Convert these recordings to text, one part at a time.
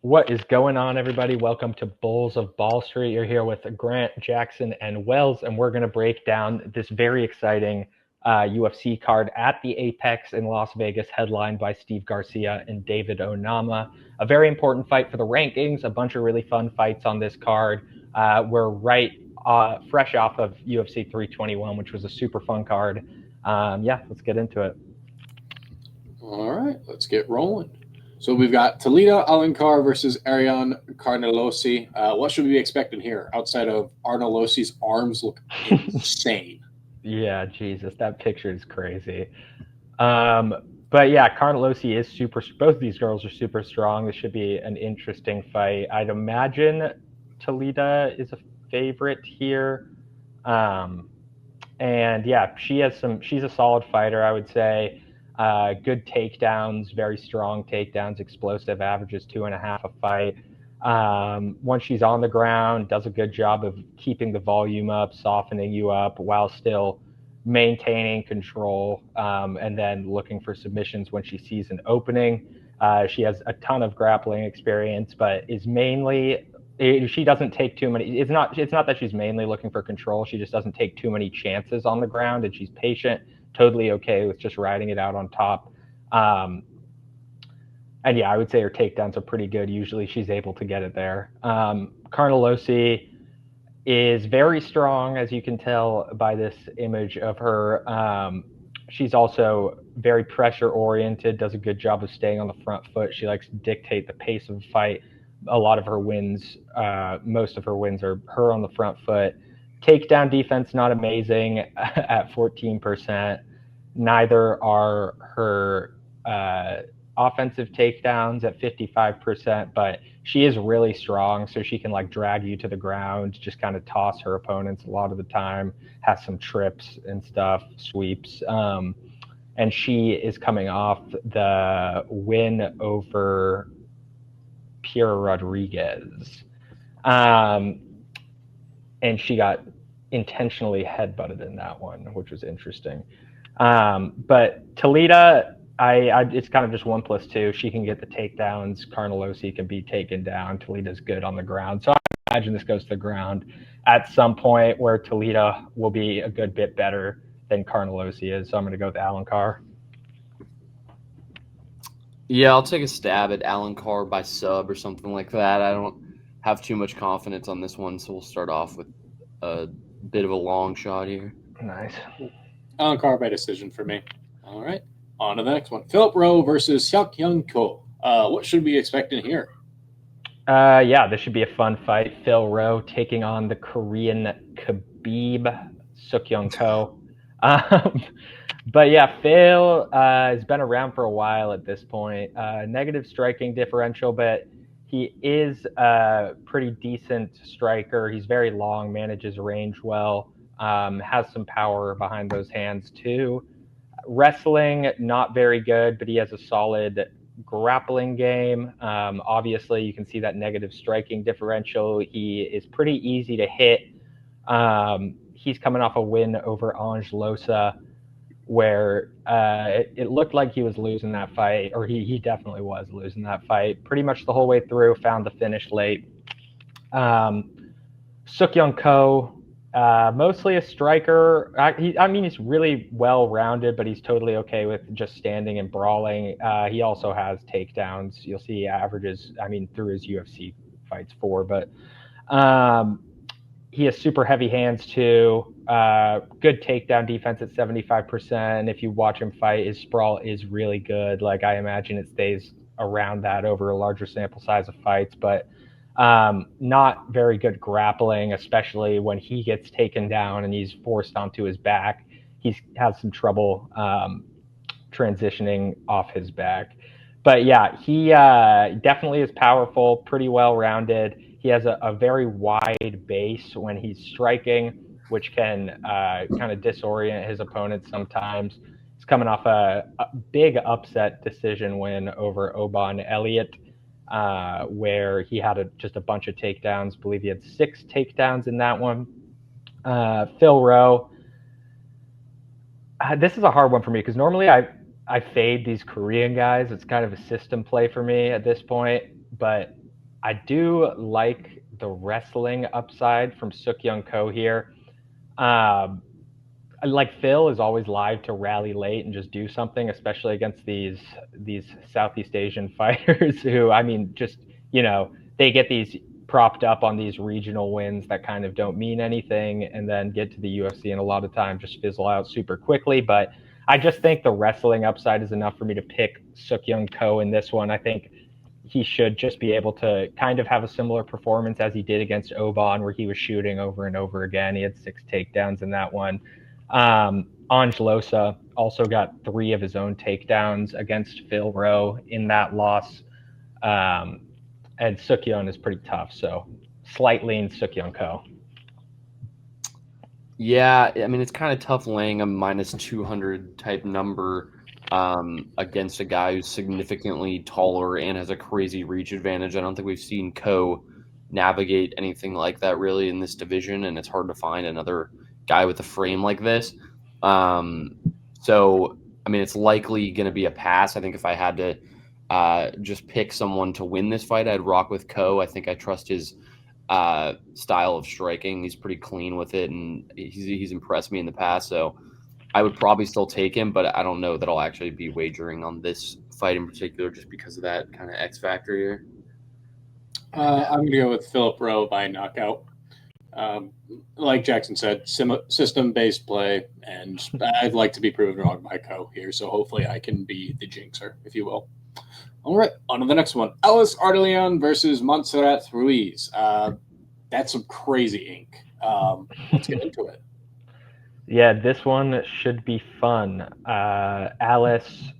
What is going on, everybody? Welcome to Bulls of Ball Street. You're here with Grant, Jackson, and Wells, and we're going to break down this very exciting UFC card at the Apex in Las Vegas, headlined by Steve Garcia and David Onama. A very important fight for the rankings, a bunch of really fun fights on this card. We're fresh off of UFC 321, which was a super fun card. Let's get into it. All right, let's get rolling. So we've got Toledo Alencar versus Ariane Carnelosi. What should we be expecting here? Outside of Arnelosi's arms look insane. Yeah, Jesus, that picture is crazy. Um, but yeah, Carnelosi is super. Both of these girls are super strong. This should be an interesting fight. I'd imagine Toledo is a favorite here. Um, and yeah, she has some. She's a solid fighter, I would say. Good takedowns, very strong takedowns, explosive, averages 2.5 a fight. Once she's on the ground, does a good job of keeping the volume up, softening you up while still maintaining control, and then looking for submissions when she sees an opening. She has a ton of grappling experience, but is mainly she doesn't take too many. It's not that she's mainly looking for control. She just doesn't take too many chances on the ground, and she's patient, totally okay with just riding it out on top. Um, and yeah, I would say her takedowns are pretty good. Usually she's able to get it there. Carnelosi is very strong, as you can tell by this image of her. She's also very pressure oriented, does a good job of staying on the front foot. She likes to dictate the pace of the fight. A lot of her wins, most of her wins are her on the front foot. Takedown defense, not amazing at 14%. Neither are her offensive takedowns at 55%, but she is really strong, so she can like drag you to the ground, just kind of toss her opponents a lot of the time, has some trips and stuff, sweeps. And she is coming off the win over Pierre Rodriguez. Um, and she got intentionally headbutted in that one, which was interesting. But Toledo, it's kind of just 1+2. She can get the takedowns. Carnelosi can be taken down. Toledo's good on the ground. So I imagine this goes to the ground at some point where Toledo will be a good bit better than Carnelosi is. So I'm going to go with Alencar. Yeah, I'll take a stab at Alencar by sub or something like that. I don't have too much confidence on this one, so we'll start off with a bit of a long shot here. Nice. Alencar by decision for me. All right, on to the next one. Philip Rowe versus Hyuk Young Ko. What should we be expecting here? Yeah, this should be a fun fight. Phil Rowe taking on the Korean Khabib Sukyoung Ko. But yeah, Phil has been around for a while at this point. Negative striking differential, but he is a pretty decent striker. He's very long, manages range well, has some power behind those hands too. Wrestling, not very good, but he has a solid grappling game. Obviously, you can see that negative striking differential. He is pretty easy to hit. He's coming off a win over Ange Losa, where it looked like he was losing that fight, or he definitely was losing that fight pretty much the whole way through, found the finish late. Sukyoung Ko, mostly a striker. He's really well-rounded, but he's totally okay with just standing and brawling. He also has takedowns. You'll see averages, through his UFC fights 4, but he has super heavy hands too. Good takedown defense at 75%. If you watch him fight, his sprawl is really good. Like, I imagine it stays around that over a larger sample size of fights, but not very good grappling, especially when he gets taken down and he's forced onto his back. He has some trouble transitioning off his back. But yeah, he definitely is powerful, pretty well-rounded. He has a very wide base when he's striking, which can kind of disorient his opponents sometimes. He's coming off a big upset decision win over Oban Elliott, where he had just a bunch of takedowns. I believe he had 6 takedowns in that one. Phil Rowe. This is a hard one for me because normally I fade these Korean guys. It's kind of a system play for me at this point. But I do like the wrestling upside from Suk-Young Ko here. Um, like Phil is always live to rally late and just do something, especially against these Southeast Asian fighters who, I mean, just they get these propped up on these regional wins that kind of don't mean anything, and then get to the UFC and a lot of time just fizzle out super quickly. But I just think the wrestling upside is enough for me to pick Suk-Young Ko in this one. I think he should just be able to kind of have a similar performance as he did against Oban, where he was shooting over and over again. He had 6 takedowns in that one. Angelosa also got 3 of his own takedowns against Phil Rowe in that loss. And Suk-Young is pretty tough, so slight lean Suk-Young Ko. Yeah, I mean, it's kind of tough laying a minus 200 type number against a guy who's significantly taller and has a crazy reach advantage. I don't think we've seen Ko navigate anything like that really in this division, and it's hard to find another guy with a frame like this. So, I mean, it's likely going to be a pass. I think if I had to just pick someone to win this fight, I'd rock with Ko. I think I trust his style of striking. He's pretty clean with it, and he's impressed me in the past. So I would probably still take him, but I don't know that I'll actually be wagering on this fight in particular just because of that kind of X factor here. I'm going to go with Philip Rowe by knockout. Like Jackson said, system-based play, and I'd like to be proven wrong by Ko here, so hopefully I can be the jinxer, if you will. All right, on to the next one. Ellis Ardeleon versus Montserrat Ruiz. That's some crazy ink. Let's get into it. Yeah, this one should be fun. Alice,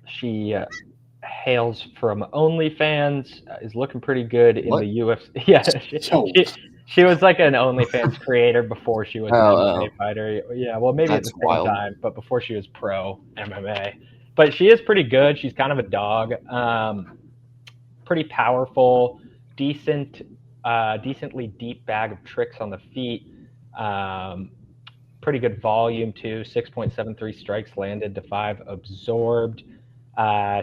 she hails from OnlyFans, is looking pretty good in the UFC. Yeah, she was like an OnlyFans creator before she was an MMA fighter. Yeah, well, maybe at the same time, but before she was pro MMA. But she is pretty good. She's kind of a dog. Pretty powerful, decently deep bag of tricks on the feet. Pretty good volume too. 6.73 strikes landed to 5 absorbed.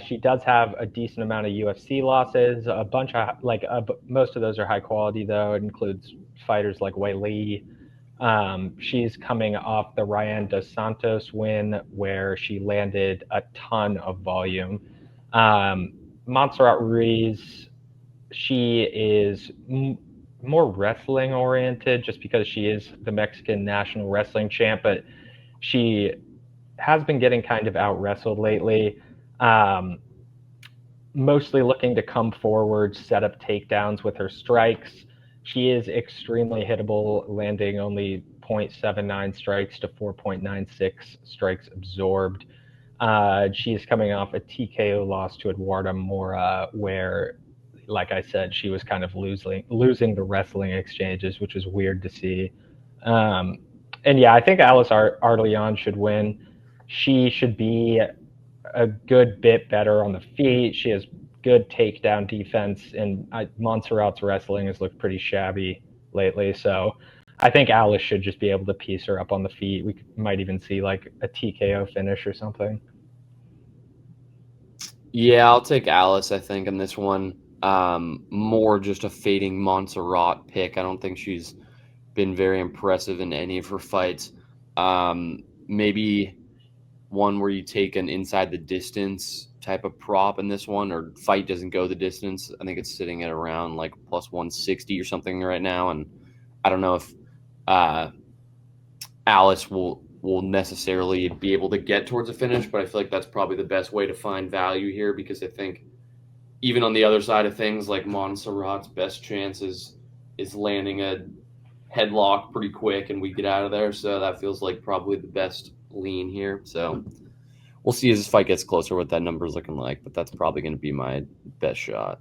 She does have a decent amount of UFC losses. A bunch of most of those are high quality though. It includes fighters like Wei Li. She's coming off the Ryan Dos Santos win where she landed a ton of volume. Montserrat Ruiz, she is more wrestling oriented just because she is the Mexican national wrestling champ, but she has been getting kind of out wrestled lately. Mostly looking to come forward, set up takedowns with her strikes. She is extremely hittable, landing only 0.79 strikes to 4.96 strikes absorbed. She is coming off a TKO loss to Eduarda Mora, where, like I said, she was kind of losing the wrestling exchanges, which was weird to see. And yeah, I think Alice Ardeleon should win. She should be a good bit better on the feet. She has good takedown defense, and Montserrat's wrestling has looked pretty shabby lately. So I think Alice should just be able to piece her up on the feet. We might even see like a TKO finish or something. Yeah, I'll take Alice, I think, in this one. More just a fading Montserrat pick. I don't think she's been very impressive in any of her fights. Maybe one where you take an inside the distance type of prop in this one, or fight doesn't go the distance. I think it's sitting at around like plus 160 or something right now, and I don't know if Alice will necessarily be able to get towards a finish, but I feel like that's probably the best way to find value here, because I think even on the other side of things, like Montserrat's best chance is landing a headlock pretty quick and we get out of there. So that feels like probably the best lean here. So we'll see as this fight gets closer what that number is looking like, but that's probably going to be my best shot.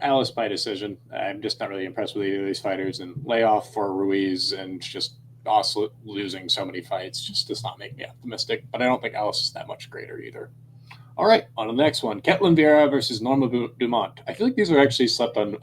Alice by decision. I'm just not really impressed with either of these fighters, and layoff for Ruiz and just also losing so many fights just does not make me optimistic, but I don't think Alice is that much greater either. All right, on to the next one. Ketlin Vieira versus Norma Dumont. I feel like these are actually slept on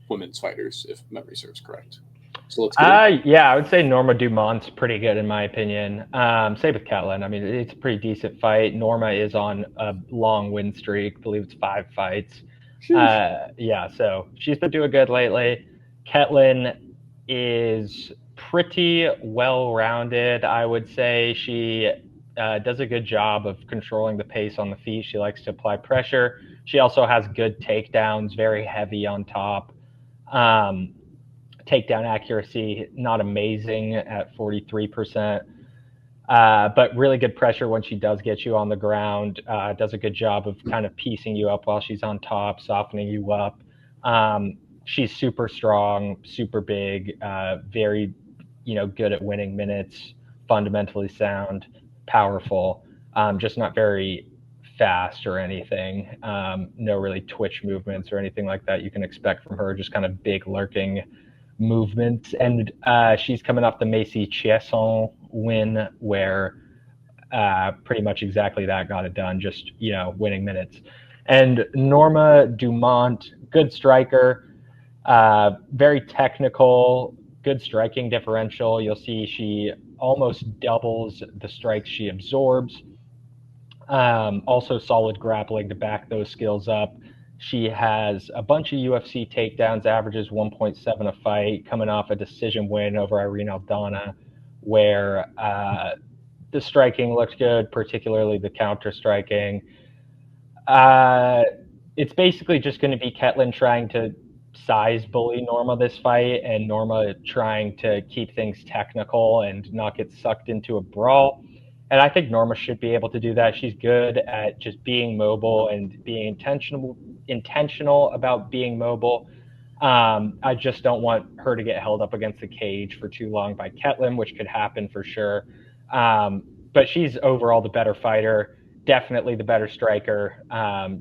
women's fighters, if memory serves correct. So let's get yeah, I would say Norma Dumont's pretty good in my opinion. Same with Ketlin. I mean, it's a pretty decent fight. Norma is on a long win streak. I believe it's 5 fights. Yeah, so she's been doing good lately. Ketlin is pretty well-rounded, I would say. She does a good job of controlling the pace on the feet. She likes to apply pressure. She also has good takedowns, very heavy on top. Um, Takedown accuracy, not amazing at 43%. But really good pressure when she does get you on the ground. Does a good job of kind of piecing you up while she's on top, softening you up. She's super strong, super big, very, good at winning minutes, fundamentally sound, powerful. Just not very fast or anything. No really twitch movements or anything like that you can expect from her. Just kind of big lurking movements. And she's coming off the Macy Chiasson win, where pretty much exactly that got it done, just, winning minutes. And Norma Dumont, good striker, very technical, good striking differential. You'll see she almost doubles the strikes she absorbs. Also, solid grappling to back those skills up. She has a bunch of UFC takedowns, averages 1.7 a fight, coming off a decision win over Irene Aldana, where the striking looked good, particularly the counter striking. It's basically just going to be Ketlin trying to size bully Norma this fight, and Norma trying to keep things technical and not get sucked into a brawl. And I think Norma should be able to do that. She's good at just being mobile and being intentional about being mobile. I just don't want her to get held up against the cage for too long by Ketlin, which could happen for sure. But she's overall the better fighter, definitely the better striker.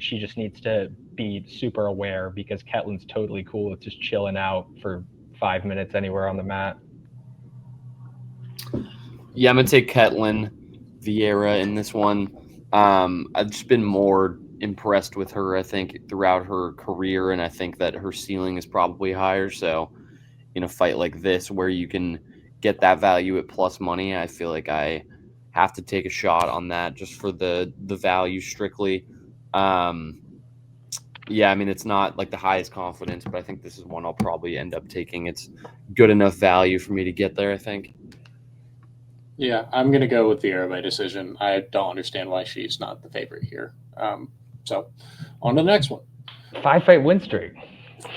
She just needs to be super aware, because Ketlin's totally cool with just chilling out for 5 minutes anywhere on the mat. Yeah, I'm going to take Ketlin Vieira in this one. I've just been more impressed with her, I think, throughout her career, and I think that her ceiling is probably higher. So in a fight like this, where you can get that value at plus money, I feel like I have to take a shot on that just for the value strictly. Yeah, I mean, it's not like the highest confidence, but I think this is one I'll probably end up taking. It's good enough value for me to get there, I think. Yeah, I'm going to go with Vieira by decision. I don't understand why she's not the favorite here. So, on to the next one. 5-fight win streak.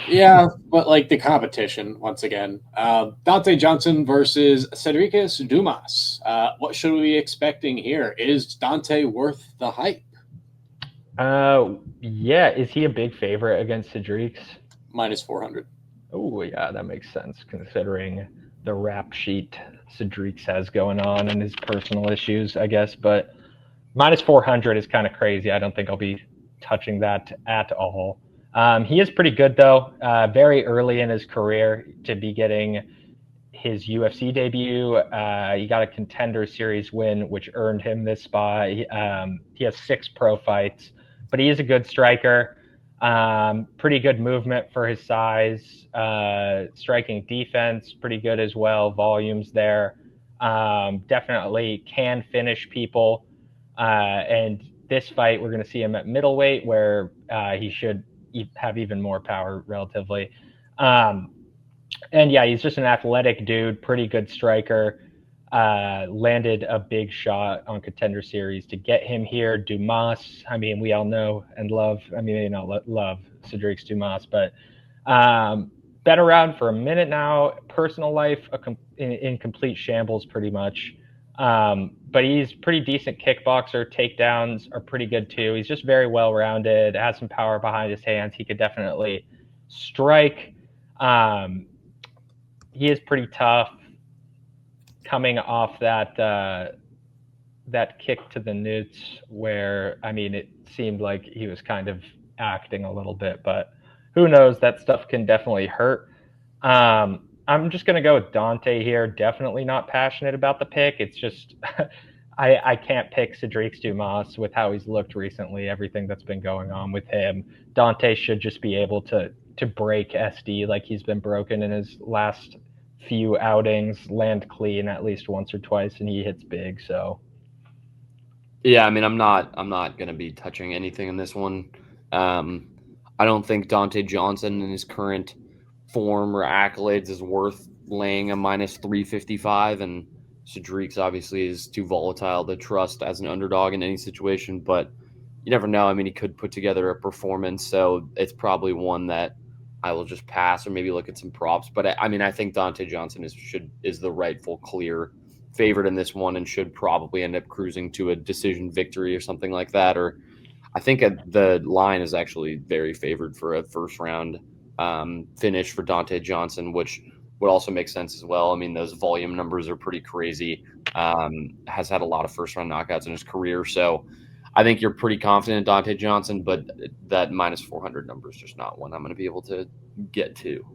Yeah, but like the competition, once again. Dante Johnson versus Cedricus Dumas. What should we be expecting here? Is Dante worth the hype? Yeah. Is he a big favorite against Cedric? Minus 400. Oh, yeah, that makes sense considering the rap sheet Cedric has going on and his personal issues, I guess. But minus 400 is kind of crazy. I don't think I'll be touching that at all. He is pretty good, though. Very early in his career to be getting his UFC debut. He got a Contender Series win, which earned him this spot. He has 6 pro fights, but he is a good striker. Pretty good movement for his size. Striking defense, pretty good as well. Volumes there. Definitely can finish people. And this fight, we're going to see him at middleweight, where he should have even more power relatively. And yeah, he's just an athletic dude, pretty good striker. Landed a big shot on Contender Series to get him here. Dumas, I mean, we all know and love, I mean, maybe not love Cedric Dumas, but been around for a minute now. Personal life in complete shambles, pretty much. But he's pretty decent kickboxer. Takedowns are pretty good too. He's just very well rounded, has some power behind his hands. He could definitely strike. He is pretty tough, coming off that kick to the nuts, where, I mean, it seemed like he was kind of acting a little bit, but who knows? That stuff can definitely hurt. I'm just going to go with Dante here. Definitely not passionate about the pick. It's just I can't pick Cedric Dumas with how he's looked recently, everything that's been going on with him. Dante should just be able to break SD like he's been broken in his last few outings, land clean at least once or twice, and he hits big. So yeah, I mean, I'm not going to be touching anything in this one. I don't think Dante Johnson in his current form or accolades is worth laying a minus 355, and Cedric's obviously is too volatile to trust as an underdog in any situation, but you never know. I mean, he could put together a performance, so it's probably one that I will just pass or maybe look at some props. But I mean, I think Dante Johnson is the rightful clear favorite in this one and should probably end up cruising to a decision victory or something like that. Or I think the line is actually very favored for a first round finish for Dante Johnson, which would also make sense as well. I mean, those volume numbers are pretty crazy. Has had a lot of first round knockouts in his career. So I think you're pretty confident in Dante Johnson, but that minus 400 number is just not one I'm going to be able to get to.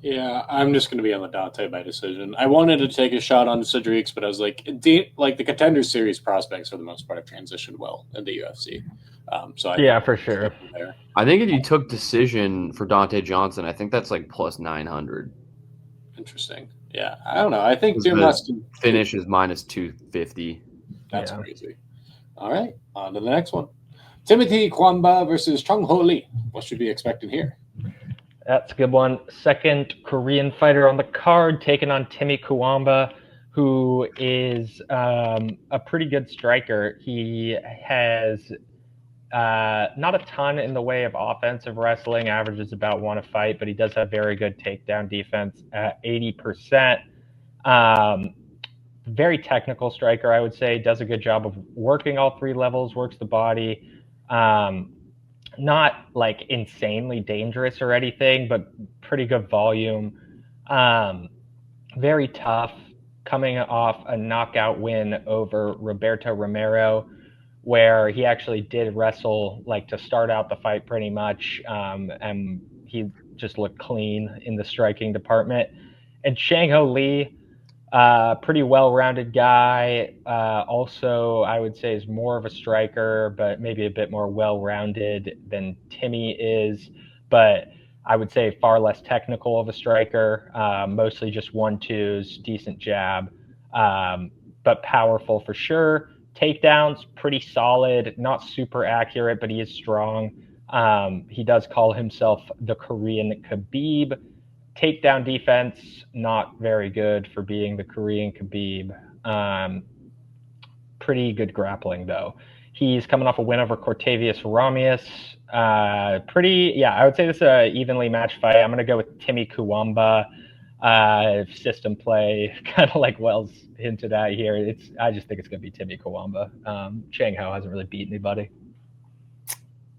Yeah, I'm just going to be on the Dante by decision. I wanted to take a shot on Cedric's, but I was like the Contender Series prospects for the most part have transitioned well in the UFC. For sure. I think if you took decision for Dante Johnson, I think that's like plus 900. Interesting. Yeah, I don't know. I think the finish is minus 250. That's crazy. All right, on to the next one. Timothy Kwamba versus Chung Ho Lee. What should we be expecting here? That's a good one. Second Korean fighter on the card, taking on Timmy Kwamba, who is a pretty good striker. He has not a ton in the way of offensive wrestling, averages about one a fight, but he does have very good takedown defense at 80%. Very technical striker, I would say. Does a good job of working all three levels, works the body. Not like insanely dangerous or anything, but pretty good volume. Very tough, coming off a knockout win over Roberto Romero, where he actually did wrestle like to start out the fight pretty much, and he just looked clean in the striking department. And Chang Ho Lee, pretty well-rounded guy. Also, I would say is more of a striker, but maybe a bit more well-rounded than Timmy is. But I would say far less technical of a striker, mostly just 1-2s, decent jab, but powerful for sure. Takedowns, pretty solid, not super accurate, but he is strong. He does call himself the Korean Khabib. Takedown defense, not very good for being the Korean Khabib. Pretty good grappling, though. He's coming off a win over Cortavius Ramius. I would say this is an evenly matched fight. I'm going to go with Timmy Kwamba. System play, kind of like Wells hinted at here. I just think it's going to be Timmy Kwamba. Chang Ho hasn't really beat anybody.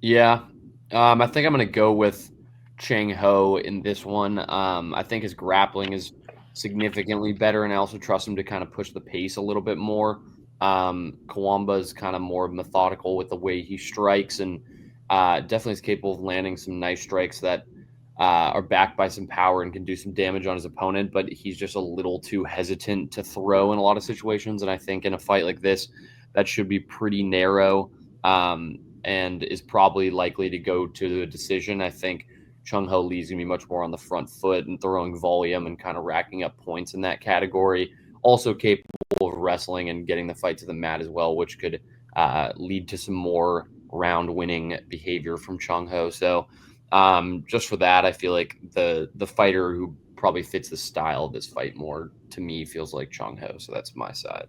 Yeah, I think I'm going to go with Chang Ho in this one. I think his grappling is significantly better, and I also trust him to kind of push the pace a little bit more. Kwamba is kind of more methodical with the way he strikes, and definitely is capable of landing some nice strikes that are backed by some power and can do some damage on his opponent, but he's just a little too hesitant to throw in a lot of situations. And I think in a fight like this, that should be pretty narrow, and is probably likely to go to a decision. I think Chung Ho Lee's going to be much more on the front foot and throwing volume and kind of racking up points in that category. Also capable of wrestling and getting the fight to the mat as well, which could lead to some more round-winning behavior from Chung Ho. So just for that, I feel like the fighter who probably fits the style of this fight more, to me, feels like Chung Ho. So that's my side.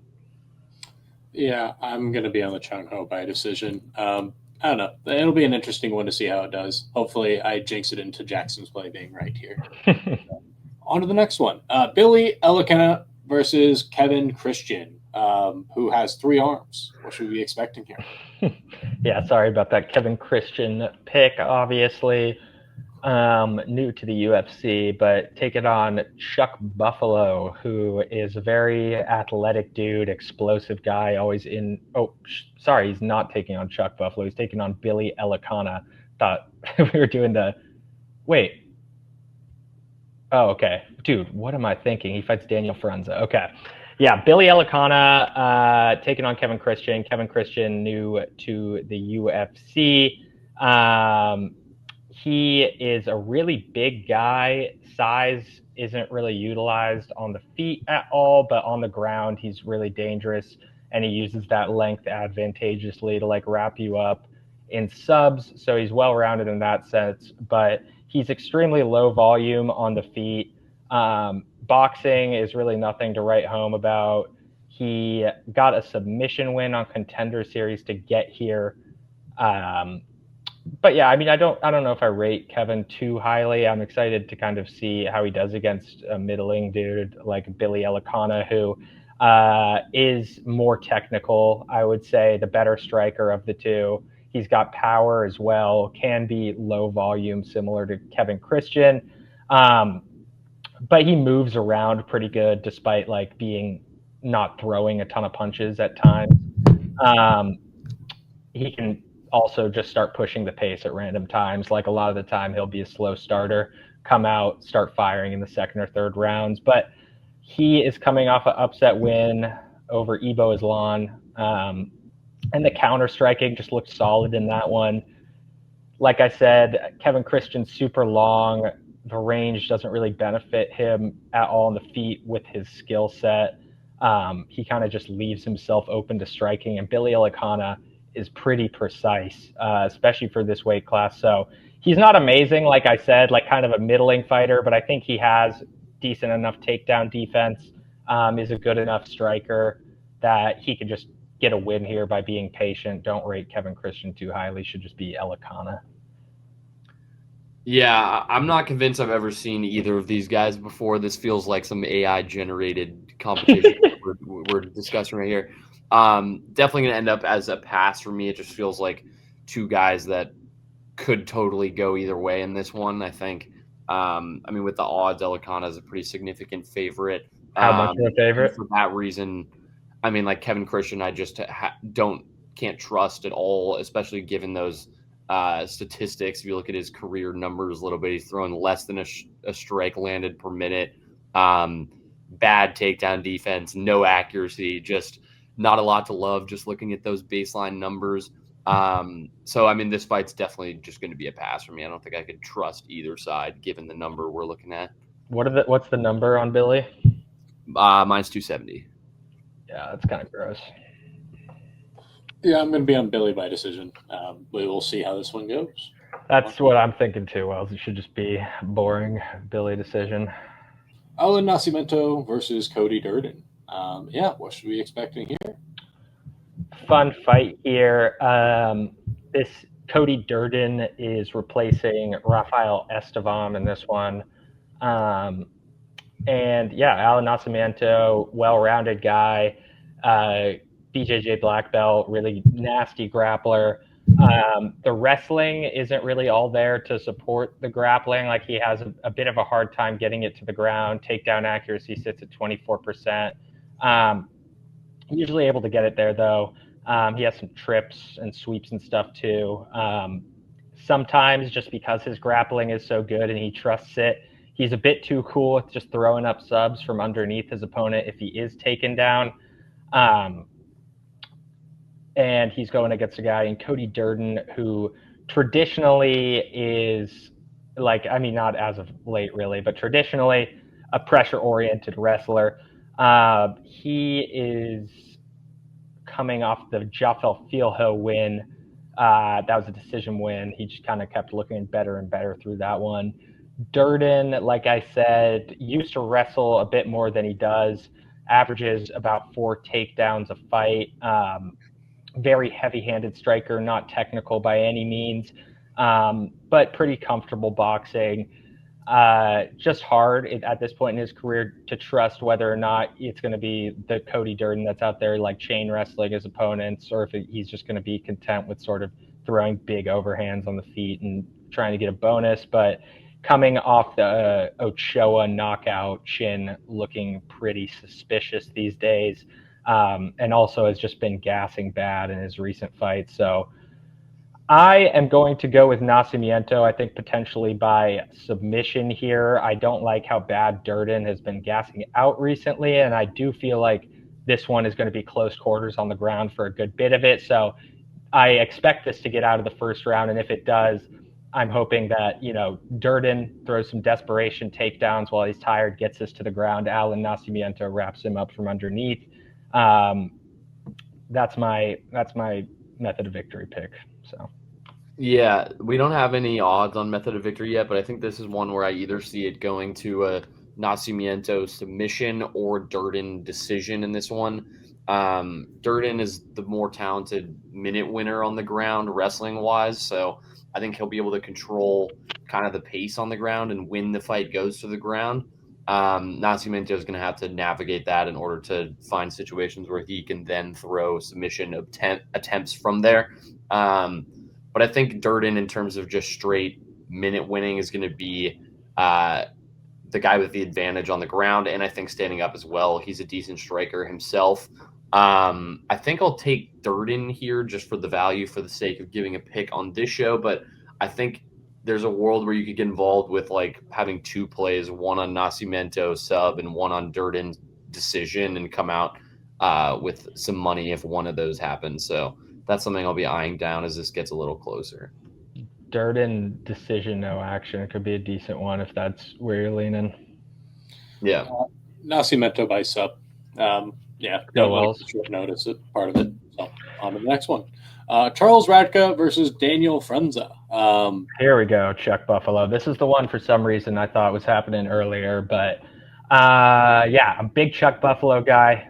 Yeah, I'm going to be on the Chung Ho by decision. I don't know. It'll be an interesting one to see how it does. Hopefully, I jinx it into Jackson's play being right here. On to the next one. Billy Elikana versus Kevin Christian, who has 3 arms. What should we be expecting here? Yeah, sorry about that Kevin Christian pick, obviously. New to the UFC, but take it on Chuck Buffalo, who is a very athletic dude, explosive guy, always in. Oh, sorry, he's not taking on Chuck Buffalo. He's taking on Billy Elikana. Thought we were doing the. Wait. Oh, okay. Dude, what am I thinking? He fights Daniel Franza. Okay. Yeah, Billy Elikana taking on Kevin Christian. Kevin Christian, new to the UFC. He is a really big guy. Size isn't really utilized on the feet at all, but on the ground, he's really dangerous, and he uses that length advantageously to like wrap you up in subs, so he's well-rounded in that sense, but he's extremely low volume on the feet. Boxing is really nothing to write home about. He got a submission win on Contender Series to get here. But yeah, I mean, I don't know if I rate Kevin too highly. I'm excited to kind of see how he does against a middling dude like Billy Elicana, who is more technical, I would say, the better striker of the two. He's got power as well, can be low volume, similar to Kevin Christian. But he moves around pretty good despite like being not throwing a ton of punches at times. He can also just start pushing the pace at random times. Like a lot of the time, he'll be a slow starter, come out, start firing in the second or third rounds. But he is coming off an upset win over Ibo Aslan. And the counter striking just looked solid in that one. Like I said, Kevin Christian's super long. The range doesn't really benefit him at all on the feet with his skill set. He kind of just leaves himself open to striking. And Billy Elicana is pretty precise, especially for this weight class. So he's not amazing, like I said, like kind of a middling fighter, but I think he has decent enough takedown defense, is a good enough striker that he could just get a win here by being patient. Don't rate Kevin Christian too highly. Should just be Elicana. Yeah, I'm not convinced I've ever seen either of these guys before. This feels like some AI-generated competition we're discussing right here. Definitely going to end up as a pass for me. It just feels like two guys that could totally go either way in this one, I think. I mean, with the odds, Elicana is a pretty significant favorite. How much of a favorite? For that reason, I mean, like Kevin Christian, I just can't trust at all, especially given those statistics. If you look at his career numbers a little bit, he's throwing less than a strike landed per minute. Bad takedown defense, no accuracy, just not a lot to love just looking at those baseline numbers. So, I mean, this fight's definitely just going to be a pass for me. I don't think I could trust either side given the number we're looking at. What's the number on Billy? Mine's 270. Yeah, that's kind of gross. Yeah, I'm going to be on Billy by decision. We will see how this one goes. That's what I'm thinking too, Wells. It should just be boring Billy decision. Alan Nascimento versus Cody Durden. What should we be expecting here? Fun fight here. This Cody Durden is replacing Rafael Estevam in this one. Alan Nascimento, well-rounded guy. BJJ black belt, really nasty grappler. The wrestling isn't really all there to support the grappling. Like he has a bit of a hard time getting it to the ground. Takedown accuracy sits at 24%. Usually able to get it there though. He has some trips and sweeps and stuff too. Sometimes just because his grappling is so good and he trusts it, he's a bit too cool with just throwing up subs from underneath his opponent if he is taken down. And he's going against a guy in Cody Durden who traditionally is not as of late really, but traditionally a pressure-oriented wrestler. He is coming off the Jafel Filho win. That was a decision win. He just kind of kept looking better and better through that one. Durden, like I said, used to wrestle a bit more than he does, averages about 4 takedowns a fight. Very heavy-handed striker, not technical by any means, but pretty comfortable boxing. Just hard at this point in his career to trust whether or not it's going to be the Cody Durden that's out there like chain wrestling his opponents, or if he's just going to be content with sort of throwing big overhands on the feet and trying to get a bonus. But coming off the Ochoa knockout, Chin looking pretty suspicious these days. And also has just been gassing bad in his recent fights. So I am going to go with Nascimento, I think potentially by submission here. I don't like how bad Durden has been gassing out recently, and I do feel like this one is going to be close quarters on the ground for a good bit of it. So I expect this to get out of the first round, and if it does, I'm hoping that, Durden throws some desperation takedowns while he's tired, gets this to the ground. Alan Nascimento wraps him up from underneath. That's my method of victory pick. So Yeah, we don't have any odds on method of victory yet, but I think this is one where I either see it going to a Nacimiento submission or Durden decision in this one. Durden is the more talented minute winner on the ground, wrestling wise, so I think he'll be able to control kind of the pace on the ground and when the fight goes to the ground. Nacimiento is going to have to navigate that in order to find situations where he can then throw submission attempts from there. Um, but I think Durden, in terms of just straight minute winning, is going to be the guy with the advantage on the ground, and I think standing up as well. He's a decent striker himself. I think I'll take Durden here just for the value, for the sake of giving a pick on this show. But I think there's a world where you could get involved with like having two plays, one on Nascimento sub and one on Durden decision, and come out with some money if one of those happens. So that's something I'll be eyeing down as this gets a little closer. Durden decision, no action. It could be a decent one if that's where you're leaning. Yeah. Nascimento by sub. Yeah, Go don't like Wells. the short notice part of it. So on to the next one. Charles Radka versus Daniel Frunza. Here we go, Chuck Buffalo. This is the one for some reason I thought was happening earlier, but yeah, I'm a big Chuck Buffalo guy.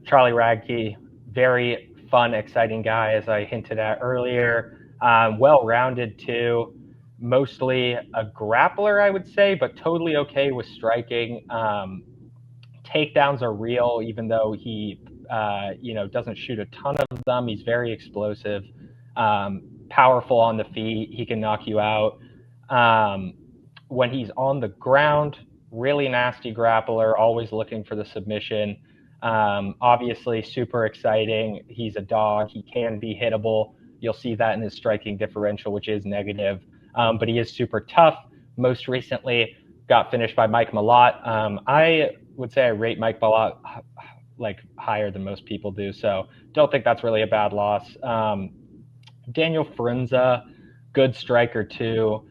Charlie Radke, very fun, exciting guy, as I hinted at earlier. Well-rounded too, mostly a grappler, I would say, but totally okay with striking. Takedowns are real, even though he, doesn't shoot a ton of them. He's very explosive, powerful on the feet. He can knock you out. When he's on the ground, really nasty grappler, always looking for the submission. Obviously, super exciting. He's a dog. He can be hittable. You'll see that in his striking differential, which is negative. But he is super tough. Most recently, got finished by Mike Malott. I would say I rate Mike Malott like higher than most people do, so don't think that's really a bad loss. Daniel Frunza, good striker too.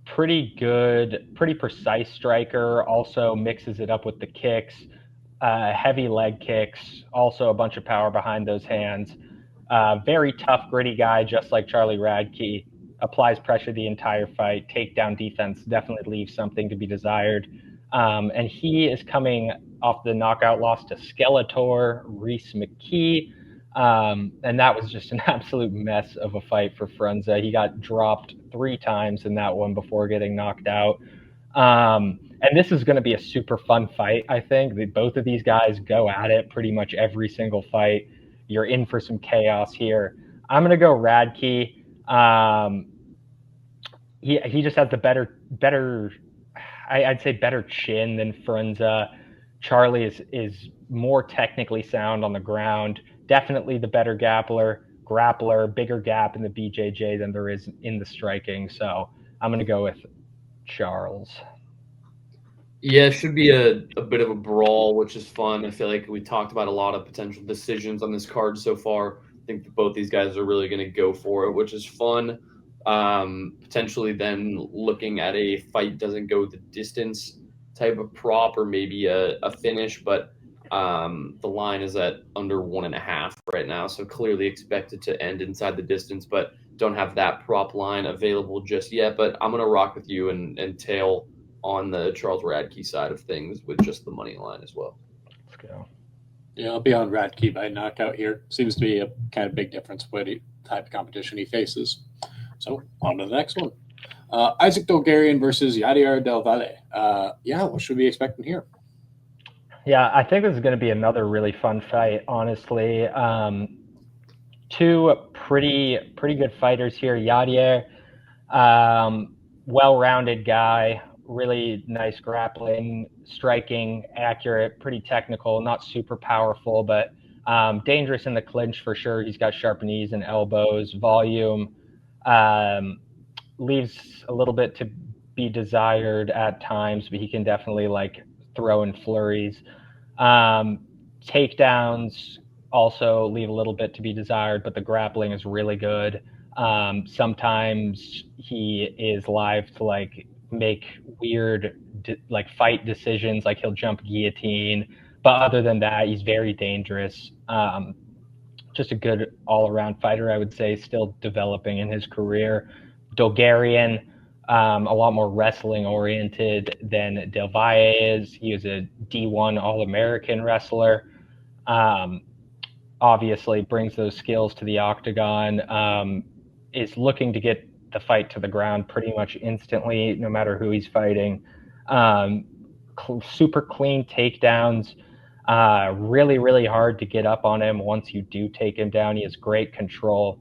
Pretty good, pretty precise striker. Also mixes it up with the kicks, heavy leg kicks. Also a bunch of power behind those hands. Very tough, gritty guy, just like Charlie Radke. Applies pressure the entire fight. Takedown defense definitely leaves something to be desired. And he is coming off the knockout loss to Skeletor, Reese McKee. And that was just an absolute mess of a fight for Frunza. He got dropped 3 times in that one before getting knocked out. And this is going to be a super fun fight, I think. Both of these guys go at it pretty much every single fight. You're in for some chaos here. I'm going to go Radke. He just has the better I'd say better chin than Frunza. Charlie is more technically sound on the ground. Definitely the better grappler, bigger gap in the BJJ than there is in the striking. So I'm going to go with Charles. Yeah, it should be a bit of a brawl, which is fun. I feel like we talked about a lot of potential decisions on this card so far. I think that both these guys are really going to go for it, which is fun. Potentially then looking at a fight doesn't go the distance type of prop, or maybe a finish, but the line is at under 1.5 right now, so clearly expected to end inside the distance, but don't have that prop line available just yet. But I'm going to rock with you and tail on the Charles Radke side of things with just the money line as well. Let's go. Yeah, I'll be on Radke by knockout here. Seems to be a kind of big difference what type of competition he faces. So on to the next one. Isaac Dolgarian versus Yadier Del Valle. What should we be expecting here? Yeah, I think this is going to be another really fun fight, honestly. Two pretty good fighters here. Yadier, well-rounded guy, really nice grappling, striking, accurate, pretty technical, not super powerful, but dangerous in the clinch for sure. He's got sharp knees and elbows, volume, leaves a little bit to be desired at times, but he can definitely throw in flurries. Takedowns also leave a little bit to be desired, but the grappling is really good. Sometimes he is live to make weird fight decisions, like he'll jump guillotine, but other than that, he's very dangerous. just a good all-around fighter, I would say, still developing in his career. Dolgarian, a lot more wrestling oriented than Del Valle is. He is a D1 All-American wrestler. Obviously brings those skills to the octagon, is looking to get the fight to the ground pretty much instantly, no matter who he's fighting. Super clean takedowns, really, really hard to get up on him once you do take him down. He has great control.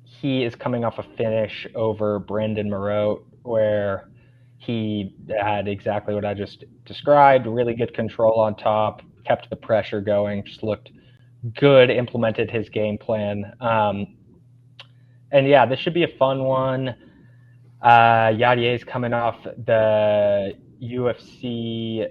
He is coming off a finish over Brendan Moreau, where he had exactly what I just described, really good control on top, kept the pressure going, just looked good, implemented his game plan. And yeah, this should be a fun one. Yadier's coming off the UFC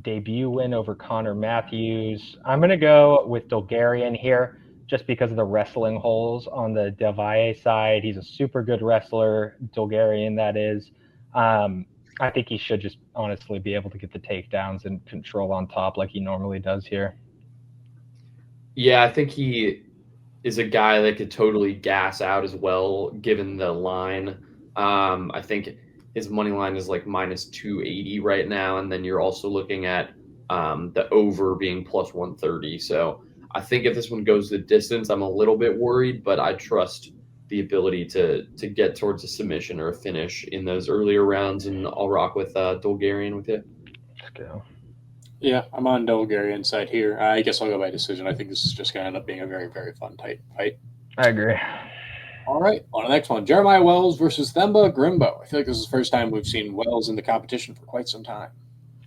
debut win over Connor Matthews. I'm going to go with Dolgarian here just because of the wrestling holes on the Del Valle side. He's a super good wrestler, Dolgarian, that is. I think he should just honestly be able to get the takedowns and control on top like he normally does here. Yeah, I think he is a guy that could totally gas out as well, given the line. I think his money line is like minus 280 right now, and then you're also looking at the over being plus 130. So I think if this one goes the distance, I'm a little bit worried, but I trust the ability to get towards a submission or a finish in those earlier rounds, and I'll rock with Dolgarian with you. Let's go. Yeah, I'm on Dolgarian's side here. I guess I'll go by decision. I think this is just going to end up being a very, very fun tight fight. I agree. All right, on to the next one. Jeremiah Wells versus Themba Grimbo. I feel like this is the first time we've seen Wells in the competition for quite some time.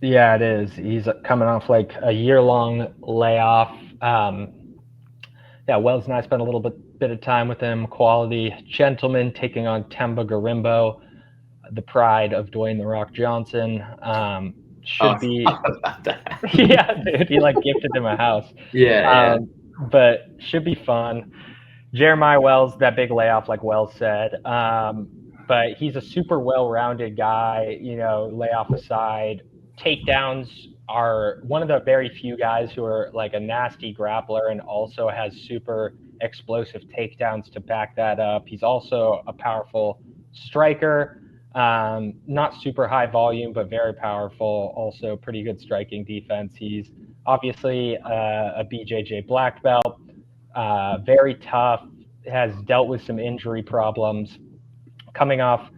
Yeah, it is. He's coming off like a year-long layoff. Yeah, Wells and I spent a little bit of time with him. Quality gentleman taking on Themba Grimbo, the pride of Dwayne "The Rock" Johnson. Should be yeah, dude, he like gifted him a house. Yeah. But should be fun. Jeremiah Wells, that big layoff, like Wells said, but he's a super well-rounded guy. Layoff aside, takedowns are one of the very few guys who are like a nasty grappler and also has super explosive takedowns to back that up. He's also a powerful striker. Not super high volume, but very powerful. Also pretty good striking defense. He's obviously a BJJ black belt, very tough, has dealt with some injury problems. Coming off,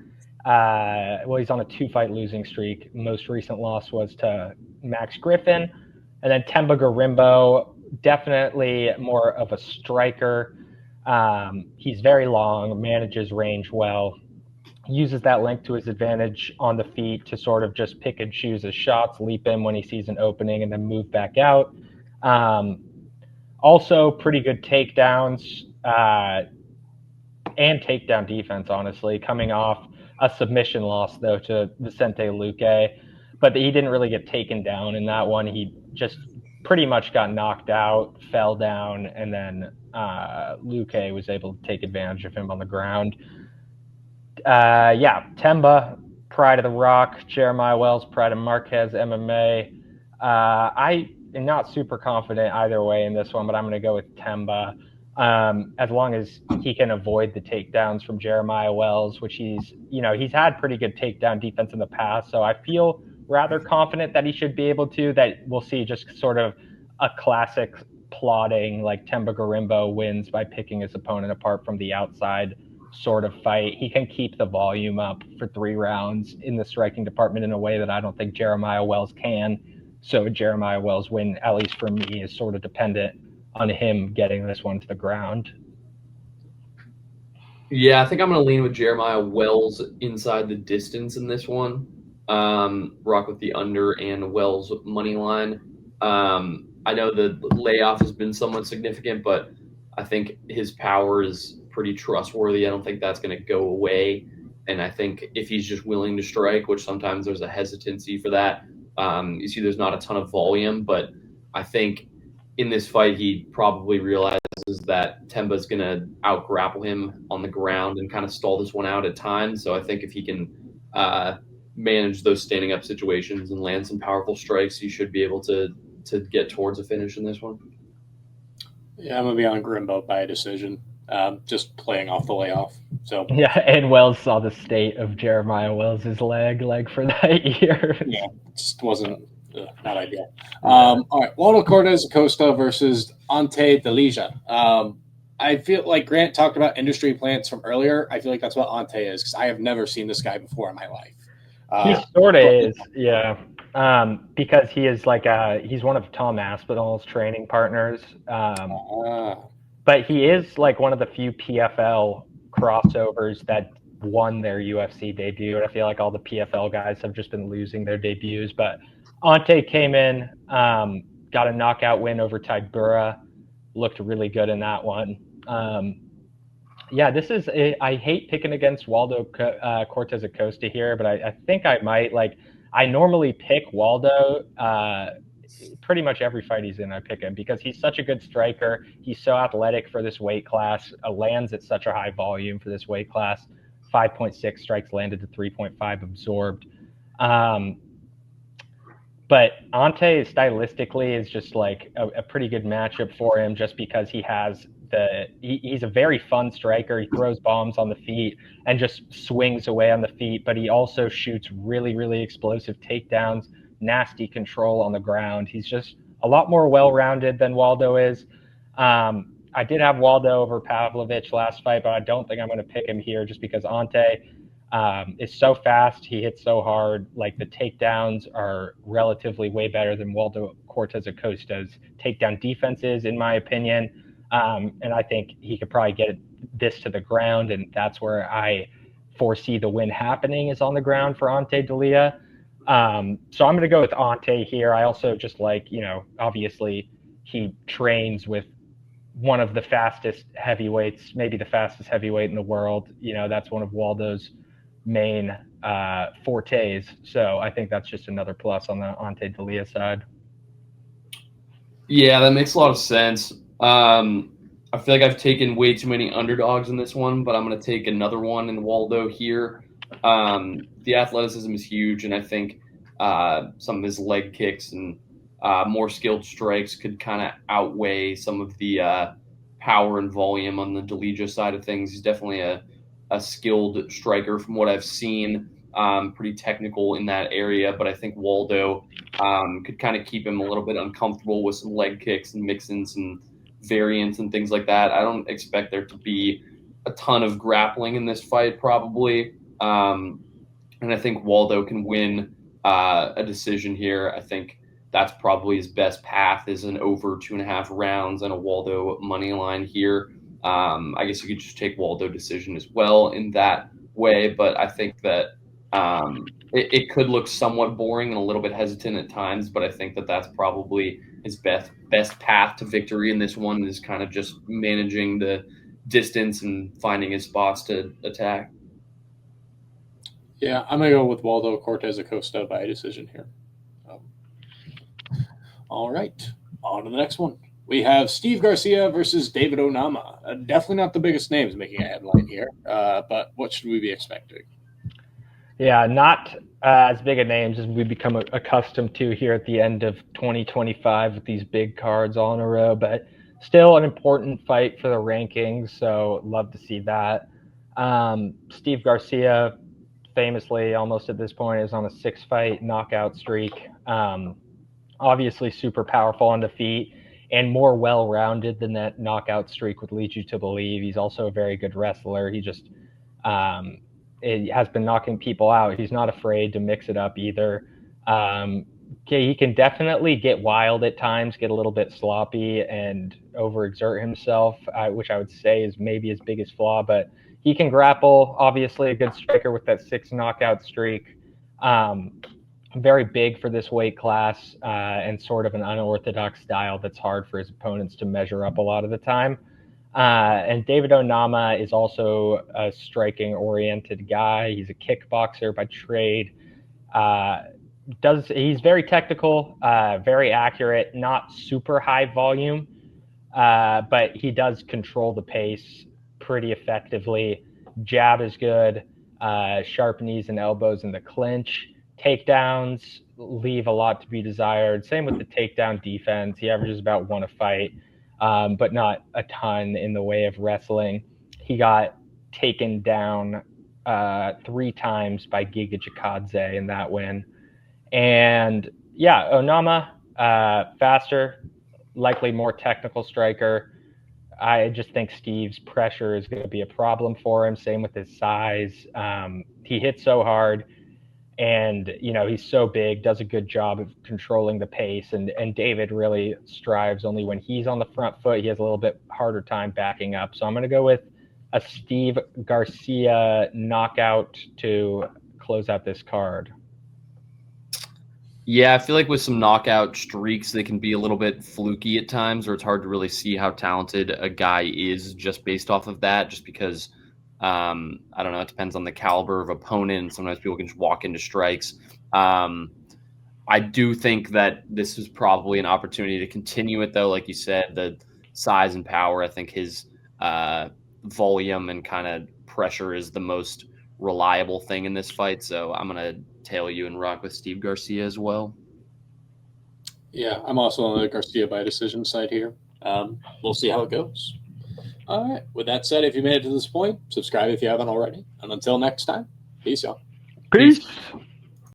he's on a 2-fight losing streak. Most recent loss was to Max Griffin. And then Themba Grimbo, definitely more of a striker. He's very long, manages range well, uses that length to his advantage on the feet to sort of just pick and choose his shots, leap in when he sees an opening, and then move back out. Also, pretty good takedowns and takedown defense, honestly, coming off a submission loss, though, to Vicente Luque. But he didn't really get taken down in that one. He just pretty much got knocked out, fell down, and then Luque was able to take advantage of him on the ground. Themba, pride of the Rock. Jeremiah Wells, pride of Marquez MMA. I am not super confident either way in this one, but I'm going to go with Themba. As long as he can avoid the takedowns from Jeremiah Wells, which he's had pretty good takedown defense in the past. So I feel rather confident that he should be able to, that we'll see just sort of a classic plotting, like Themba Grimbo wins by picking his opponent apart from the outside sort of fight. He can keep the volume up for 3 rounds in the striking department in a way that I don't think Jeremiah Wells can. So Jeremiah Wells' win, at least for me, is sort of dependent on him getting this one to the ground. Yeah, I think I'm going to lean with Jeremiah Wells inside the distance in this one. Rock with the under and Wells money line. I know the layoff has been somewhat significant, but I think his power is pretty trustworthy. I don't think that's going to go away. And I think if he's just willing to strike, which sometimes there's a hesitancy for that, you see there's not a ton of volume, but I think in this fight, he probably realizes that Themba's going to out-grapple him on the ground and kind of stall this one out at times. So I think if he can manage those standing-up situations and land some powerful strikes, he should be able to to get towards a finish in this one. Yeah, I'm going to be on Grimbo by a decision, just playing off the layoff. So Yeah, and Wells saw the state of Jeremiah Wells' leg for that year. Yeah, it just wasn't not ideal. All right, Waldo Cortez Acosta versus Ante Delija. I feel like Grant talked about industry plants from earlier. I feel like that's what Ante is because I have never seen this guy before in my life. He sort of is, yeah. Because he is he's one of Tom Aspinall's training partners. But he is like one of the few PFL crossovers that won their UFC debut. And I feel like all the PFL guys have just been losing their debuts. But Ante came in, got a knockout win over Tybura, looked really good in that one. Yeah, I hate picking against Waldo Cortez Acosta here, but I think I might. I normally pick Waldo pretty much every fight he's in. I pick him because he's such a good striker. He's so athletic for this weight class, lands at such a high volume for this weight class, 5.6 strikes landed to 3.5 absorbed. But Ante stylistically is just like a pretty good matchup for him just because he's a very fun striker. He throws bombs on the feet and just swings away on the feet, but he also shoots really, really explosive takedowns, nasty control on the ground. He's just a lot more well-rounded than Waldo is. I did have Waldo over Pavlovich last fight, but I don't think I'm going to pick him here just because Ante is so fast. He hits so hard. Like the takedowns are relatively way better than Waldo Cortez Acosta's takedown defenses, in my opinion. And I think he could probably get this to the ground, and that's where I foresee the win happening is on the ground for Ante Delija. So I'm going to go with Ante here. I also just obviously he trains with one of the fastest heavyweights, maybe the fastest heavyweight in the world. That's one of Waldo's main fortes. So I think that's just another plus on the Ante Delija side. Yeah, that makes a lot of sense. I feel like I've taken way too many underdogs in this one, but I'm going to take another one in Waldo here. The athleticism is huge, and I think some of his leg kicks and more skilled strikes could kind of outweigh some of the power and volume on the Delija side of things. He's definitely a skilled striker from what I've seen, pretty technical in that area, but I think Waldo could kind of keep him a little bit uncomfortable with some leg kicks and mixing some variants and things like that. I don't expect there to be a ton of grappling in this fight, probably. And I think Waldo can win a decision here. I think that's probably his best path is an over 2.5 rounds and a Waldo money line here. I guess you could just take Waldo decision as well in that way, but I think that it could look somewhat boring and a little bit hesitant at times, but I think that that's probably his best path to victory in this one is kind of just managing the distance and finding his spots to attack. Yeah, I'm going to go with Waldo Cortez Acosta by a decision here. All right, on to the next one. We have Steve Garcia versus David Onama. Definitely not the biggest names making a headline here, but what should we be expecting? Yeah, not as big a names as we become accustomed to here at the end of 2025 with these big cards all in a row, but still an important fight for the rankings, so love to see that. Steve Garcia, famously, almost at this point, is on a 6-fight knockout streak. Obviously super powerful on the feet and more well-rounded than that knockout streak would lead you to believe. He's also a very good wrestler. He just has been knocking people out. He's not afraid to mix it up either. He can definitely get wild at times, get a little bit sloppy and overexert himself, which I would say is maybe his biggest flaw, but he can grapple. Obviously a good striker with that 6 knockout streak. Very big for this weight class and sort of an unorthodox style that's hard for his opponents to measure up a lot of the time. And David Onama is also a striking-oriented guy. He's a kickboxer by trade. He's very technical, very accurate, not super high volume, but he does control the pace pretty effectively. Jab is good, sharp knees and elbows in the clinch. Takedowns leave a lot to be desired. Same with the takedown defense. He averages about 1 a fight, but not a ton in the way of wrestling. He got taken down 3 times by Giga Chikadze in that win. And yeah, Onama, faster, likely more technical striker. I just think Steve's pressure is going to be a problem for him. Same with his size. He hits so hard, and he's so big, does a good job of controlling the pace. And David really strives only when he's on the front foot. He has a little bit harder time backing up. So I'm going to go with a Steve Garcia knockout to close out this card. Yeah, I feel like with some knockout streaks, they can be a little bit fluky at times, or it's hard to really see how talented a guy is just based off of that, just because, I don't know, it depends on the caliber of opponent, and sometimes people can just walk into strikes. I do think that this is probably an opportunity to continue it, though. Like you said, the size and power, I think his volume and kind of pressure is the most reliable thing in this fight, so I'm going to tail you and rock with Steve Garcia as well. Yeah, I'm also on the Garcia by decision side here. We'll see how it goes. All right. With that said, if you made it to this point, subscribe if you haven't already. And until next time, peace, y'all. Peace.